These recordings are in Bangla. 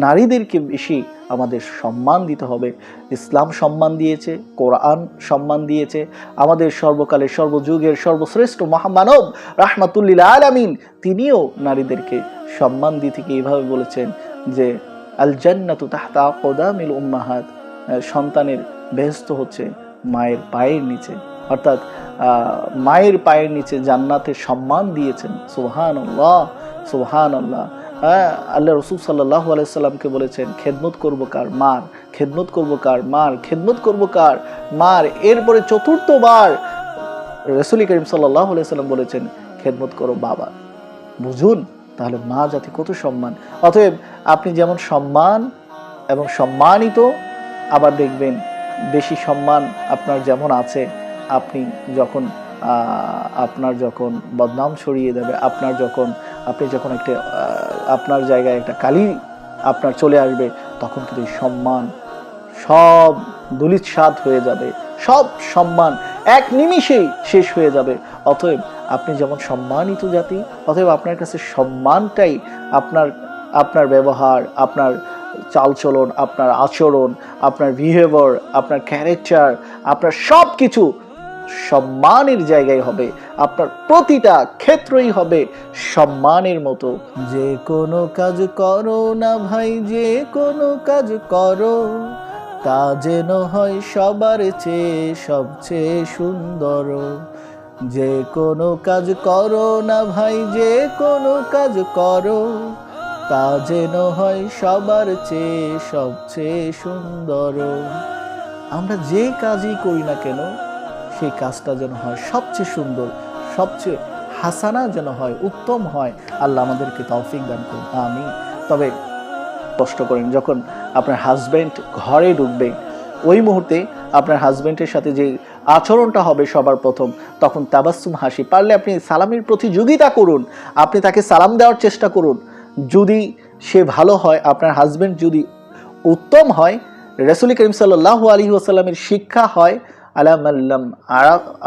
নারীদেরকে বেশি আমাদের সম্মান দিতে হবে। ইসলাম সম্মান দিয়েছে, কোরআন সম্মান দিয়েছে, আমাদের সর্বকালের সর্বযুগের সর্বশ্রেষ্ঠ মহামানব রাহমাতুল্লিল আলামিন তিনিও নারীদেরকে সম্মান দিতে গিয়ে এইভাবে বলেছেন যে আল জান্নাতু তাহতা আকদামিল উম্মাহাত, সন্তানের বেহেশত হচ্ছে মায়ের পায়ের নিচে, অর্থাৎ মায়ের পায়ের নিচে জান্নাতের সম্মান দিয়েছেন। সুবহানাল্লাহ, সুবহানাল্লাহ। আল্লাহ রসুল সাল্লাল্লাহু আলাইহি সাল্লামকে বলেছেন খেদমত করবো কার? মার। খেদমত করবো কার? মার। খেদমত করবো কার? মার। এরপরে চতুর্থবার রাসূল করিম সাল্লাল্লাহু আলাইহি সাল্লাম বলেছেন খেদমত করো বাবা। বুঝুন তাহলে মা জাতি কত সম্মান। অতএব আপনি যেমন সম্মান এবং সম্মানিত, আবার দেখবেন বেশি সম্মান আপনার যেমন আছে, আপনি যখন আপনার যখন বদনাম ছড়িয়ে দেবে, আপনি যখন একটা আপনার জায়গায় একটা কালি আপনার চলে আসবে, তখন কিন্তু এই সম্মান সব দুলিচ্ছাদ হয়ে যাবে, সব সম্মান এক নিমিষেই শেষ হয়ে যাবে। অতএব আপনি যেমন সম্মানিত জাতি, অতএব আপনার কাছে সম্মানটাই আপনার ব্যবহার, আপনার চালচলন, আপনার আচরণ, আপনার বিহেভিয়ার, আপনার ক্যারেক্টার, আপনার সব কিছু সম্মানের জায়গায় হবে। আপনার প্রতিটা ক্ষেত্রই হবে সম্মানের মতো। যে কোনো কাজ করো না ভাই, যে কোনো কাজ করো, তা যেন হয় সবার চেয়ে সবচেয়ে সুন্দর। যে কোনো কাজ করো না ভাই, যে কোনো কাজ করো, তা যেন হয় সবার চেয়ে সবচেয়ে সুন্দর। আমরা যে কাজই করি না কেন, সেই কাজটা যেন হয় সবচেয়ে সুন্দর, সবচেয়ে হাসানা যেন হয়, উত্তম হয়। আল্লাহ আমাদেরকে তৌফিক দান করুন, আমিন। তবে কষ্ট করেন, যখন আপনার হাজব্যান্ড ঘরে ঢুকবে, ওই মুহূর্তে আপনার হাজব্যান্ডের সাথে যে আচরণটা হবে সবার প্রথম, তখন তাবাসসুম হাসি, পারলে আপনি সালামের প্রতিযোগিতা করুন, আপনি তাকে সালাম দেওয়ার চেষ্টা করুন। যদি সে ভালো হয়, আপনার হাজব্যান্ড যদি উত্তম হয়, রাসূল করিম সাল্লাল্লাহু আলাইহি ওয়াসাল্লামের শিক্ষা হয় আলা মাল্লাম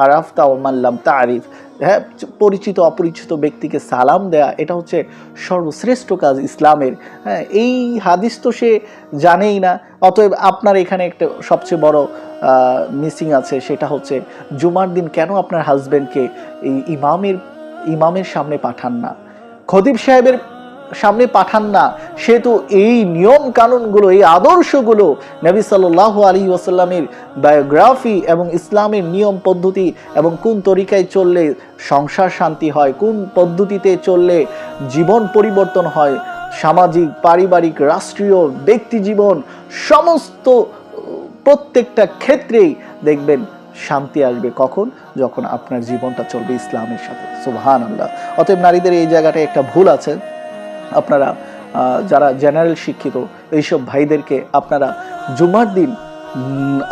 আরাফতা ওয়া মাল্লাম তারিফ, হ্যাঁ, পরিচিত অপরিচিত ব্যক্তিকে সালাম দেয়া এটা হচ্ছে সর্বশ্রেষ্ঠ কাজ ইসলামের। হ্যাঁ, এই হাদিস তো সে জানেই না। অতএব আপনার এখানে একটা সবচেয়ে বড় মিসিং আছে, সেটা হচ্ছে জুমার দিন কেন আপনার হাজব্যান্ডকে এই ইমামের সামনে পাঠান না, খতিব সাহেবের সামনে পাঠান না? সে তো এই নিয়ম কানুনগুলো, এই আদর্শগুলো, নবী সাল্লাল্লাহু আলাইহি ওয়াসাল্লামের বায়োগ্রাফি এবং ইসলামের নিয়ম পদ্ধতি, এবং কোন তরিকায় চললে সংসার শান্তি হয়, কোন পদ্ধতিতে চললে জীবন পরিবর্তন হয়, সামাজিক, পারিবারিক, রাষ্ট্রীয়, ব্যক্তি জীবন, সমস্ত প্রত্যেকটা ক্ষেত্রেই দেখবেন শান্তি আসবে। কখন? যখন আপনার জীবনটা চলবে ইসলামের সাথে। সুবহানাল্লাহ। অতএব নারীদের এই জায়গাটা একটা ভুল আছে। আপনারা যারা জেনারেল শিক্ষিত, এইসব ভাইদেরকে আপনারা জুমার দিন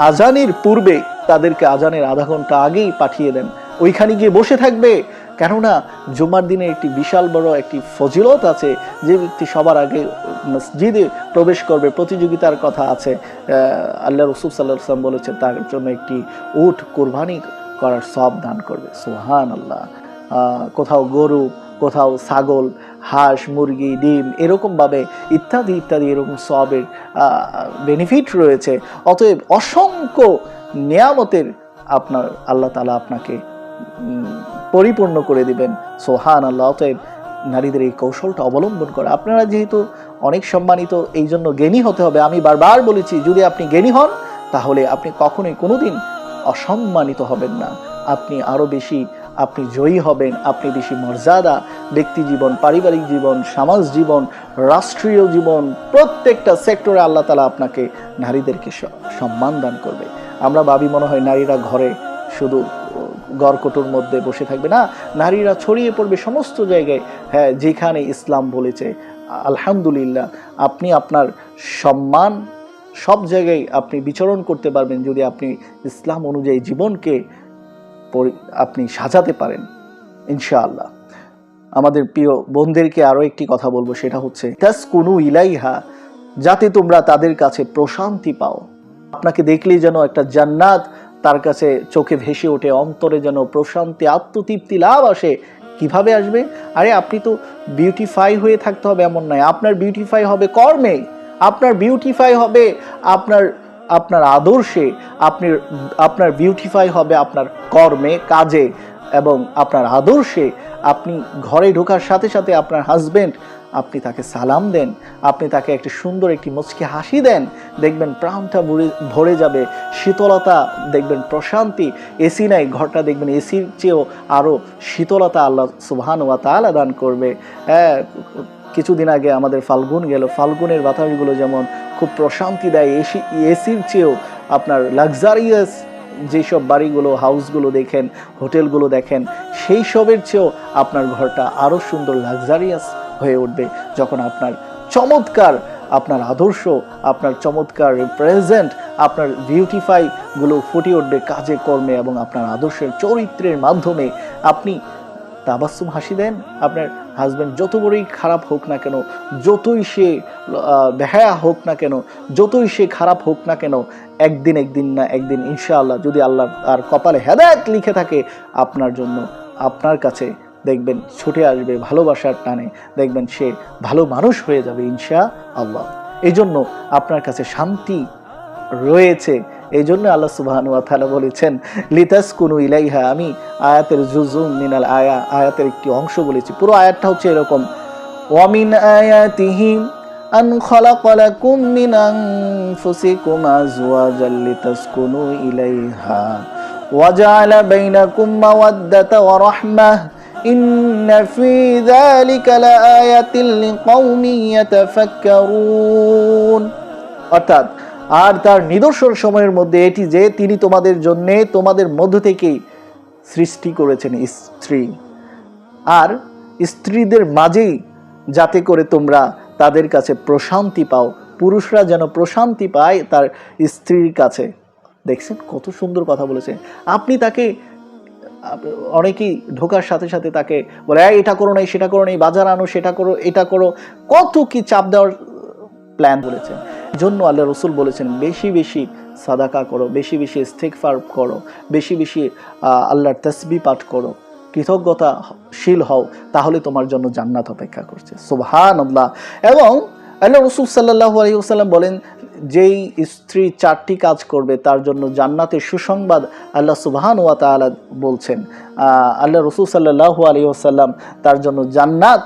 আজানের পূর্বে তাদেরকে আজানের আধা ঘন্টা আগেই পাঠিয়ে দেন, ওইখানে গিয়ে বসে থাকবে। কেননা জুমার দিনে একটি বিশাল বড় একটি ফজিলত আছে, যে ব্যক্তি সবার আগে মসজিদে প্রবেশ করবে, প্রতিযোগিতার কথা আছে। আল্লাহ রাসূল সাল্লাল্লাহু আলাইহি ওয়াসাল্লাম বলেছেন তার জন্য একটি উট কোরবানি করার সওয়াব দান করবে। সুবহানাল্লাহ। কোথাও গরু, কোথাও ছাগল, হাঁস, মুরগি, ডিম, এরকমভাবে ইত্যাদি ইত্যাদি এরকম সওয়াবের বেনিফিট রয়েছে। অতএব অসংখ্য নিয়ামতের আপনার আল্লাহ তাআলা আপনাকে পরিপূর্ণ করে দিবেন। সুবহানাল্লাহ। অতএব নারীদের এই কৌশলটা অবলম্বন করা, আপনারা যেহেতু অনেক সম্মানিত, এই জন্য জ্ঞানী হতে হবে। আমি বারবার বলেছি, যদি আপনি জ্ঞানী হন তাহলে আপনি কখনোই কোনোদিন অসম্মানিত হবেন না, আপনি আরও বেশি জয়ী হবেন, আপনি বেশি মর্যাদা, ব্যক্তি জীবন, পারিবারিক জীবন, সমাজ জীবন, রাষ্ট্রীয় জীবন, প্রত্যেকটা সেক্টরে আল্লাহ তাআলা আপনাকে নারীদেরকে সম্মান দান করবে। আমরা ভাবি মনে হয় নারীরা ঘরে শুধু গড়কোটর মধ্যে বসে থাকবে, না, নারীরা ছড়িয়ে পড়বে সমস্ত জায়গায়। হ্যাঁ, যেখানে ইসলাম বলেছে, আলহামদুলিল্লাহ, আপনি আপনার সম্মান সব জায়গায় আপনি বিচরণ করতে পারবেন যদি আপনি ইসলাম অনুযায়ী জীবনকে আপনি সাজাতে পারেন, ইনশাআল্লাহ। আমাদের প্রিয় বোনদেরকে আরো একটি কথা বলবো, সেটা হচ্ছে তাসকুনু ইলাইহা, যাতে তোমরা তাদের কাছে প্রশান্তি পাও। আপনাকে দেখলেই যেন একটা জান্নাত তার কাছে চোখে ভেসে ওঠে, অন্তরে যেন প্রশান্তি, আত্মতৃপ্তি লাভ আসে। কিভাবে আসবে? আরে আপনি তো বিউটিফাই হয়ে থাকতে হবে এমন নয়, আপনার বিউটিফাই হবে কর্মে। আপনার বিউটিফাই হবে আপনার আপনার আদর্শে, আপনার বিউটিফাই হবে আপনার কর্মে, কাজে, এবং আপনার আদর্শে। আপনি ঘরে ঢোকার সাথে সাথে আপনার হাজবেন্ড, আপনি তাকে সালাম দেন, আপনি তাকে একটি সুন্দর একটি মুচকি হাসি দেন, দেখবেন প্রাণটা ভরে যাবে, শীতলতা দেখবেন, প্রশান্তি। এসি নাই, ঘরটা দেখবেন এসির চেয়েও আরও শীতলতা আল্লাহ সুবহানাহু ওয়া তাআলা দান করবে। হ্যাঁ, কিছুদিন আগে আমাদের ফাল্গুন গেল, ফাল্গুনের বাতাসগুলো যেমন খুব প্রশান্তি দেয়, এসির চেয়েও আপনার লাক্সারিয়াস যেসব বাড়িগুলো, হাউসগুলো দেখেন, হোটেলগুলো দেখেন, সেই সবের চেয়েও আপনার ঘরটা আরও সুন্দর লাক্সারিয়াস হয়ে উঠবে যখন আপনার চমৎকার আপনার আদর্শ, আপনার চমৎকার প্রেজেন্ট, আপনার বিউটিফাইগুলো ফুটে উঠবে কাজে কর্মে এবং আপনার আদর্শের চরিত্রের মাধ্যমে। আপনি তাবাসসুম হাসি দেন, আপনার হাজব্যান্ড যত বড়ই খারাপ হোক না কেন, যতই সে বেহায়া হোক না কেন, যতই সে খারাপ হোক না কেন, একদিন না একদিন ইনশাআল্লাহ, যদি আল্লাহ আর কপালে হেদায়েত লিখে থাকে আপনার জন্য, আপনার কাছে দেখবেন ছুটে আসবে ভালোবাসার টানে, দেখবেন সে ভালো মানুষ হয়ে যাবে ইনশাআল্লাহ। এই জন্য আপনার কাছে শান্তি রয়েছে। এই জন্য আল্লাহ সুবহানাহু ওয়া তাআলা বলেছেন লিতাসকুনু ইলাইহা। আমি আয়াতের জুজুম মিনাল আয়াতের একটি অংশ বলেছি, পুরো আয়াতটা হচ্ছে এরকম, ওয়া মিন আয়াতিহি আন খালাকা লাকুম মিন আনফুসিকুম আজওয়াজাল লিতাসকুনু ইলাইহা ওয়া জাআলা বাইনাকুম মাওয়াদ্দাতা ওয়া রাহমাহ ইন্না ফি যালিকা লাআয়াতিন লিকাওমিন ইয়াতাফাক্কারুন। অর্থাৎ আর তার নিদর্শন সময়ের মধ্যে এটি যে তিনি তোমাদের জন্য তোমাদের মধ্য থেকেই সৃষ্টি করেছেন স্ত্রী, আর স্ত্রীদের মাঝেই যাতে করে তোমরা তাদের কাছে প্রশান্তি পাও, পুরুষরা যেন প্রশান্তি পায় তার স্ত্রীর কাছে। দেখছেন কত সুন্দর কথা বলেছেন। আপনি তাকে, অনেকেই ঢোকার সাথে সাথে তাকে বলে এটা করো নাই, সেটা করো নাই, বাজার আনো, সেটা করো, এটা করো, কত কি চাপ দেওয়ার প্ল্যান বলেছেন। জন্য আল্লাহ রসুল বলেছেন বেশি বেশি সাদাকা করো, বেশি বেশি ইস্তেগফার করো, বেশি বেশি আল্লাহর তাসবিহ পাঠ করো, কৃতজ্ঞতাশীল হও, তাহলে তোমার জন্য জান্নাত অপেক্ষা করছে। সুবহানাল্লাহ। এবং আল্লাহ রসুল সাল্লাল্লাহু আলাইহি ওয়াসাল্লাম বলেন যেই স্ত্রী 4টি কাজ করবে তার জন্য জান্নাতের সুসংবাদ আল্লাহ সুবহানাহু ওয়া তাআলা বলছেন। আল্লাহ রসুল সাল্লাল্লাহু আলাইহি ওয়াসাল্লাম তার জন্য জান্নাত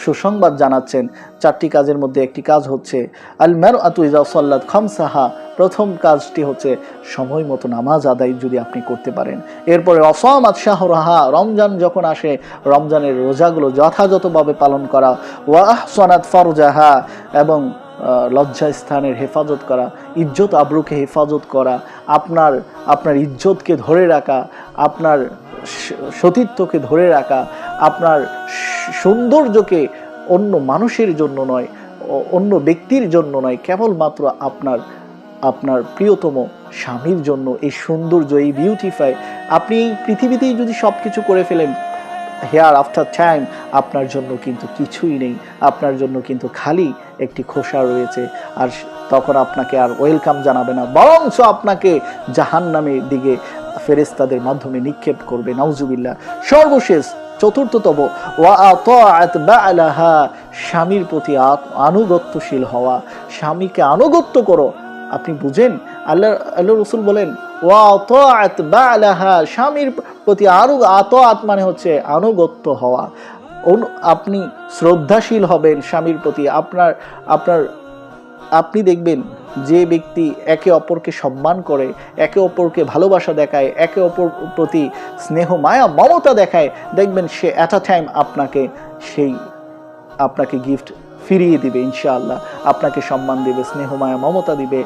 সুসংবাদ জানাচ্ছেন। 4টি কাজের মধ্যে একটি কাজ হচ্ছে আল মারআতু ইযা সাল্লাত খামসাহা, প্রথম কাজটি হচ্ছে সময় মতো নামাজ আদায় যদি আপনি করতে পারেন। এরপরে অসামাত শাহরাহা, রমজান যখন আসে রমজানের রোজাগুলো যথাযথভাবে পালন করা, ওয়া আহসানাত ফারজাহা, এবং লজ্জাস্থানের হেফাজত করা, ইজ্জত আবরুকে হেফাজত করা, আপনার ইজ্জতকে ধরে রাখা, আপনার সতীত্বকে ধরে রাখা, আপনার সৌন্দর্যকে অন্য মানুষের জন্য নয়, অন্য ব্যক্তির জন্য নয়, কেবলমাত্র আপনার প্রিয়তম স্বামীর জন্য এই সৌন্দর্য, এই বিউটিফাই। আপনি এই পৃথিবীতেই যদি সব কিছু করে ফেলেন, হেয়ার আফটার টাইম আপনার জন্য কিন্তু কিছুই নেই, আপনার জন্য কিন্তু খালি একটি খোসা রয়েছে। আর তখন আপনাকে আর ওয়েলকাম জানাবে না, বরঞ্চ আপনাকে জাহান্নামের দিকে ফেরেশতাদের মাধ্যমে নিক্ষেপ করবে, নাউজুবিল্লাহ। সর্বশেষ চতুর্থতম, ওয়া আতাআত বা'লাহা, স্বামীর প্রতি আনুগত্যশীল হওয়া, স্বামীকে আনুগত্য করো। আপনি বুঝেন, আল্লাহ রসুল বলেন ওয়া আতাআত বা'লাহা, স্বামীর প্রতি আতাআত মানে হচ্ছে আনুগত্য হওয়া। আপনি শ্রদ্ধাশীল হবেন স্বামীর প্রতি। আপনি দেখবেন যে ব্যক্তি একে অপরকে সম্মান করে, একে অপরকে ভালোবাসা দেখায়, একে অপর প্রতি স্নেহ মায়া মমতা দেখায়, দেখবেন সে অ্যাট আ টাইম আপনাকে গিফট ফিরিয়ে দিবে ইনশাআল্লাহ, আপনাকে সম্মান দিবে, স্নেহ মায়া মমতা দিবে,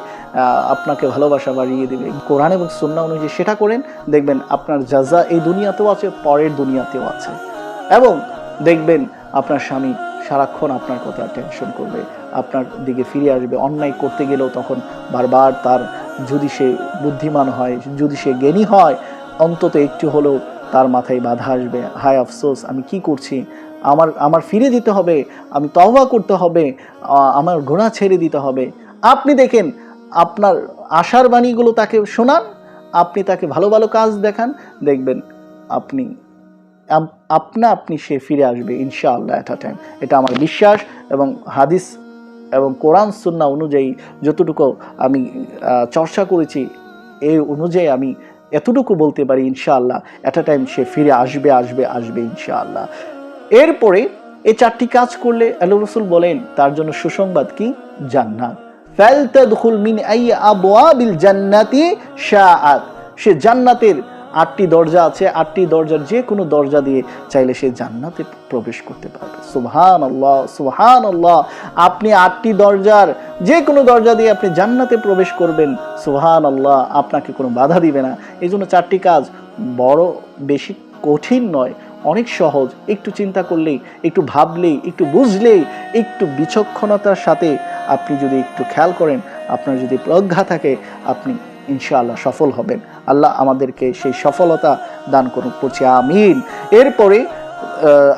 আপনাকে ভালোবাসা বাড়িয়ে দিবে। কোরআন এবং সুন্নাহ অনুযায়ী সেটা করেন, দেখবেন আপনার জাযা এই দুনিয়াতেও আছে, পরের দুনিয়াতেও আছে। এবং দেখবেন আপনার স্বামী সারাক্ষণ আপনার কথা টেনশন করবে, আপনার দিকে ফিরে আসবে। অন্যায় করতে গেলেও তখন বারবার তার, যদি সে বুদ্ধিমান হয়, যদি সে জ্ঞানী হয়, অন্তত একটু হলেও তার মাথায় বাধা আসবে, হায় আফসোস আমি কি করছি, আমার ফিরে যেতে হবে, আমি তওবা করতে হবে, আমার গুনাহ ছেড়ে দিতে হবে। আপনি দেখেন আপনার আশার বাণীগুলো তাকে শোনান, আপনি তাকে ভালো ভালো কাজ দেখান, দেখবেন আপনি সে ফিরে আসবে ইনশাআল্লাহ অ্যাট আ টাইম। এটা আমার বিশ্বাস এবং হাদিস এবং কোরআন সুন্নাহ অনুযায়ী যতটুকু আমি চর্চা করেছি, এই অনুযায়ী আমি এতটুকু বলতে পারি ইনশাআল্লাহ একটা টাইম সে ফিরে আসবে ইনশাআল্লাহ। এরপরে এই 4টি কাজ করলে আল্লাহ রাসূল বলেন তার জন্য সুসংবাদ কি? জান্নাত। ফালতাদখুল মিন আই আবওয়াবিল জান্নাতি শাআত। সে জান্নাতের 8টি দরজা আছে, 8টি দরজার যে কোনো দরজা দিয়ে চাইলে সে জান্নাতে প্রবেশ করতে পারবে। সুবহানাল্লাহ, সুবহানাল্লাহ। আপনি 8টি দরজার যে কোনো দরজা দিয়ে আপনি জান্নাতে প্রবেশ করবেন, সুবহানাল্লাহ, আপনাকে কোনো বাধা দিবে না। এই জন্য 4টি কাজ বড় বেশি কঠিন নয়, অনেক সহজ। একটু চিন্তা করলেই, একটু ভাবলেই, একটু বুঝলেই, একটু বিচক্ষণতার সাথে আপনি যদি একটু খেয়াল করেন, আপনার যদি প্রজ্ঞা থাকে, আপনি ইনশাআল্লাহ সফল হবেন। আল্লাহ আমাদেরকে সেই সফলতা দান করুন, পড়ছি আমিন। এরপরে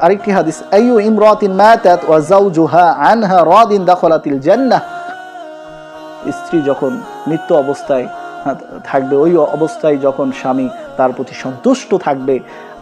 আরেকটি হাদিস, আইয়ু ইমরাতিন মাতাত ওয়া যাওজুহা আনহা রাদিন দাখালাতিল জান্নাহ। স্ত্রী যখন মৃত্যু অবস্থায় থাকবে, ওই অবস্থায় যখন স্বামী তার প্রতি সন্তুষ্ট থাকবে,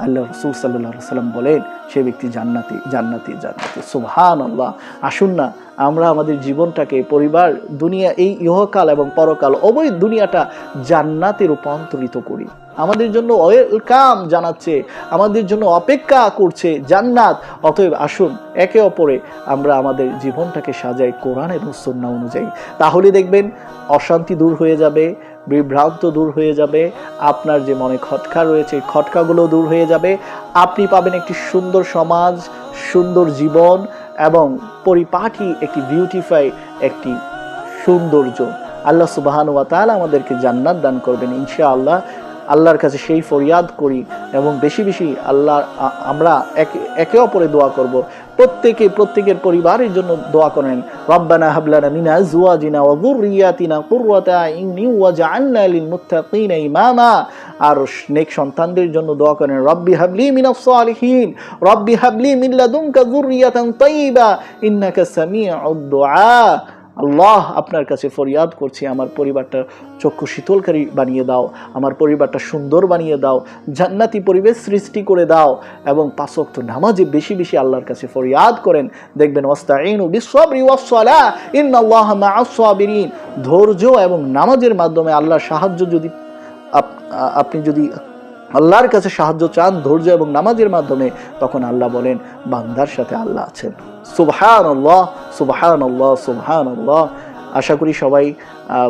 আল্লাহ রাসূল সাল্লাল্লাহু আলাইহি ওয়াসাল্লাম বলেন সে ব্যক্তি জান্নাতি জান্নাতি জান্নাতি। সুবহানাল্লাহ। আসুন না আমরা আমাদের জীবনটাকে, পরিবার, দুনিয়া, এই ইহকাল এবং পরকাল উভয় দুনিয়াটা জান্নাতে রূপান্তরিত করি। আমাদের জন্য ওয়েলকাম জানাচ্ছে, আমাদের জন্য অপেক্ষা করছে জান্নাত। অতএব আসুন একে অপরে আমরা আমাদের জীবনটাকে সাজাই কোরআন এবং সুন্নাহ অনুযায়ী। তাহলে দেখবেন অশান্তি দূর হয়ে যাবে, বিভ্রান্ত দূর হয়ে যাবে, আপনার যে মনে খটকা রয়েছে খটকাগুলো দূর হয়ে যাবে। আপনি পাবেন একটি সুন্দর সমাজ, সুন্দর জীবন এবং পরিপাটি একটি বিউটিফাই একটি সৌন্দর্য। আল্লাহ সুবহানাহু ওয়া তাআলা আমাদেরকে জান্নাত দান করবেন ইনশাআল্লাহ। আল্লাহর কাছে সেই ফরিয়াদ করি এবং বেশি বেশি আমরা একে অপরে দোয়া করব। প্রত্যেকের পরিবারের জন্য দোয়া করেন, রব্বানা হাব লানা মিন আজওয়াজিনা ওয়া যুররিয়াতিনা কুররাতা আইয়ুনি ওয়াজআলনা লিল মুত্তাকিনা ইমামা। আর নেক সন্তানদের জন্য দোয়া করেন, রব্বি হাবলি মিনাস সালিহিন, রব্বি হাবলি মিন লাদুনকা যুররিয়াতান তাইয়্যিবা ইন্নাকা সামিউদ দুআ। আল্লাহ, আপনার কাছে ফরিয়াদ করছি, আমার পরিবারটা চক্ষু শীতলকারী বানিয়ে দাও, আমার পরিবারটা সুন্দর বানিয়ে দাও, জান্নাতি পরিবেশ সৃষ্টি করে দাও এবং 5 ওয়াক্ত নামাজে বেশি বেশি আল্লাহর কাছে ফরিয়াদ করেন। দেখবেন ওয়াস্তাঈনু বিস-সাবরি ওয়াস-সালাহ ইন্নাল্লাহা মা'আস-সাবিরিন। ধৈর্য এবং নামাজের মাধ্যমে আল্লাহর সাহায্য যদি আপনি যদি আল্লাহর কাছে সাহায্য চান ধৈর্য এবং নামাজের মাধ্যমে, তখন আল্লাহ বলেন বান্দার সাথে আল্লাহ আছেন। সুবহানাল্লাহ, সুবহানাল্লাহ, সুবহানাল্লাহ। আশা করি সবাই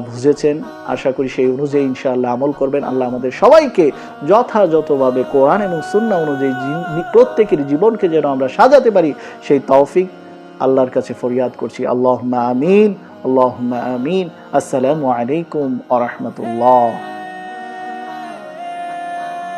বুঝেছেন, আশা করি সেই অনুযায়ী ইনশাআল্লাহ আমল করবেন। আল্লাহ আমাদের সবাইকে যথাযথভাবে কোরআন এবং সুন্নাহ অনুযায়ী প্রত্যেকের জীবনকে যেন আমরা সাজাতে পারি, সেই তৌফিক আল্লাহর কাছে ফরিয়াদ করছি। আল্লাহুম্মা আমিন, আল্লাহুম্মা আমিন। আসসালামু আলাইকুম ওয়া রাহমাতুল্লাহ।